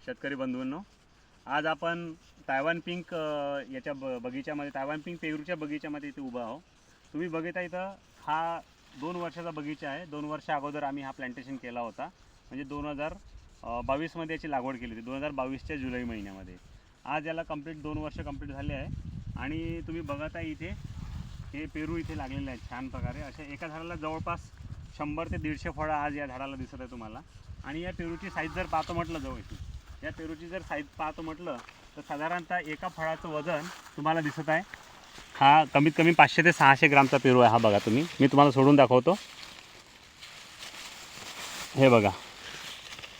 शेतकरी बंधूंनो, आज आपण तायवान पिंक याच्या बगीच्यामध्ये, तायवान पिंक पेरूच्या बगीच्यामध्ये इथे उभा आहोत. तुम्ही बघता इथं हा 2 वर्षाचा बगीचा आहे. 2 वर्ष अगोदर आम्ही हा प्लांटेशन केला होता, म्हणजे 2022 मध्ये याची लागवड केली होती, 2022च्या जुलै महिन्यामध्ये. आज याला कंप्लीट 2 वर्ष कंप्लीट झाले आहे. आणि तुम्ही बघत आहे इथे हे पेरू इथे लागलेले आहेत छान प्रकारे. अशा एका झाडाला जवळपास 100 ते 150 फळं आज या झाडाला दिसत आहे तुम्हाला. आणि या पेरूची साईज जर पाहतो म्हटलं जवळ या पेरूची जर साईज पाहतो म्हटलं तर साधारणतः एका फळाचं वजन तुम्हाला दिसत आहे. हा कमीत कमी 500 ते 600 ग्रामचा पेरू आहे. हा बघा तुम्ही, मी तुम्हाला सोडून दाखवतो. हे बघा,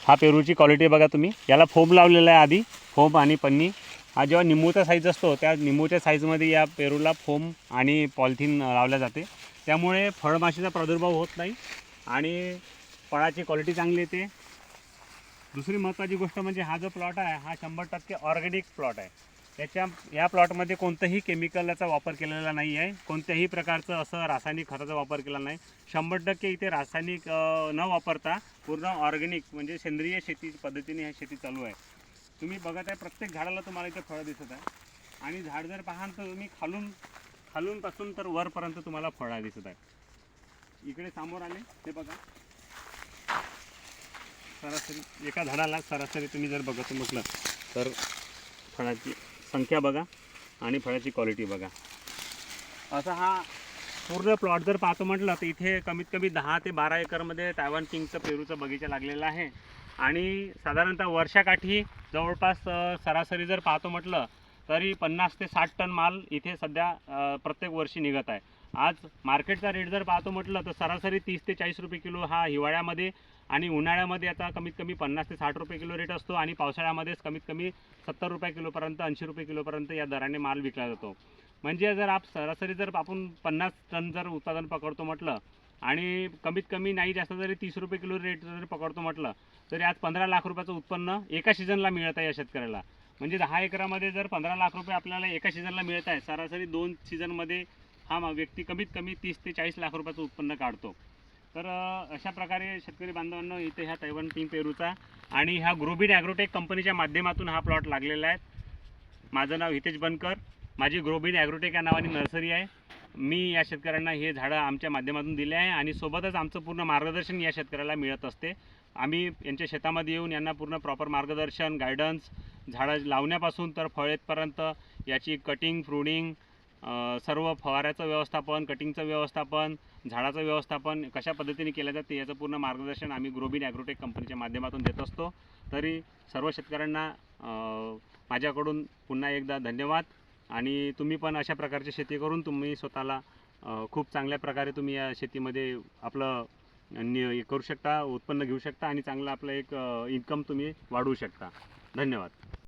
हा पेरूची क्वालिटी बघा तुम्ही. याला फोम लावलेला आहे आधी, फोम आणि पन्नी. हा जेव्हा निंबूचा साईज असतो त्या निंबूच्या साईजमध्ये या पेरूला फोम आणि पॉलिथिन लावल्या जाते. त्यामुळे फळमाशीचा प्रादुर्भाव होत नाही आणि फळाची क्वालिटी चांगली येते. दुसरी महत्त्वाची गोष्ट म्हणजे हा जो प्लॉट आहे हा 100% ऑर्गॅनिक प्लॉट आहे. या प्लॉटमध्ये कोणतंही केमिकलचा वापर केलेला नाही आहे. कोणत्याही प्रकारचं असं रासायनिक खताचा वापर केला नाही. 100% इथे रासायनिक न वापरता पूर्ण ऑर्गॅनिक म्हणजे सेंद्रिय शेती पद्धतीने ही शेती चालू आहे. तुम्ही बघत आहे प्रत्येक झाडाला तुम्हाला इथे फळं दिसत आहे. आणि झाड जर पाहाल तर तुम्ही खालूनपासून तर वरपर्यंत तुम्हाला फळं दिसत आहे. इकडे समोर आले ते बघा, सरासरी एका झाडाला सरासरी तुम्ही जर बघत म्हटलं तर फळाची संख्या बघा आणि फळाची क्वालिटी बघा. असा हा पूर्ण प्लॉट जर पाहतो म्हटलं तर इथे कमीत कमी 10 ते 12 एकरमध्ये तायवान पिंकचं पेरूचा बगीचा लागलेला आहे. आणि साधारणतः वर्षाकाठी जवळपास सरासरी जर पाहतो म्हटलं तरी 50 ते 60 टन माल इथे सध्या प्रत्येक वर्षी निघत आहे. आज मार्केटचा रेट जर पाहतो म्हटलं तर सरासरी 30 ते 40 रुपये किलो हा हिवाळ्यामध्ये, आणि उन्हाळ्यामध्ये आता कमीत कमी 50 ते 60 रुपये किलो रेट असतो. आणि पावसाळ्यामध्येच कमीत कमी 70 रुपये किलोपर्यंत 80 रुपये किलोपर्यंत या दराने माल विकला जातो. म्हणजे जर सरासरी जर आपण 50 टन जर उत्पादन पकडतो म्हटलं आणि कमीत कमी नाही जास्त जरी 30 रुपये किलो रेट जर पकडतो म्हटलं तरी आज 15 लाख रुपयाचं उत्पन्न एका सीझनला मिळत आहे या शेतकऱ्याला. म्हणजे 10 एकरामध्ये जर 15 लाख रुपये आपल्याला एका सीझनला मिळत आहे, सरासरी 2 सीझनमध्ये हा व्यक्ती कमीत कमी 30 ते 40 लाख रुपयाचं उत्पन्न काढतो. तर अशा प्रकारे शेतकरी बांधवांनो इथे ह्या तायवान पिंक पेरूचा आणि ह्या ग्रोबिन ॲग्रोटेक कंपनीच्या माध्यमातून हा प्लॉट लागलेला आहे. माझं नाव हितेश बनकर, माझी ग्रोबिन ॲग्रोटेक या नावाने नर्सरी आहे. मी या शेतकऱ्यांना हे झाडं आमच्या माध्यमातून दिले आहे आणि सोबतच आमचं पूर्ण मार्गदर्शन या शेतकऱ्याला मिळत असते. आम्ही यांच्या शेतामध्ये येऊन यांना पूर्ण प्रॉपर मार्गदर्शन, गायडन्स, झाडं लावण्यापासून तर फळ येतपर्यंत याची कटिंग, प्रूनिंग, सर्व फवाऱ्याचं व्यवस्थापन, कटिंगचं व्यवस्थापन, झाडाचं व्यवस्थापन कशा पद्धतीने केलं जाते याचं पूर्ण मार्गदर्शन आम्ही ग्रोबिन ॲग्रोटेक कंपनीच्या माध्यमातून देत असतो. तरी सर्व शेतकऱ्यांना माझ्याकडून पुन्हा एकदा धन्यवाद. आणि तुम्ही पण अशा प्रकारची शेती करून तुम्ही स्वतःला खूप चांगल्या प्रकारे तुम्ही या शेतीमध्ये आपलं करू शकता, उत्पन्न घेऊ शकता आणि चांगलं आपलं एक इन्कम तुम्ही वाढवू शकता. धन्यवाद.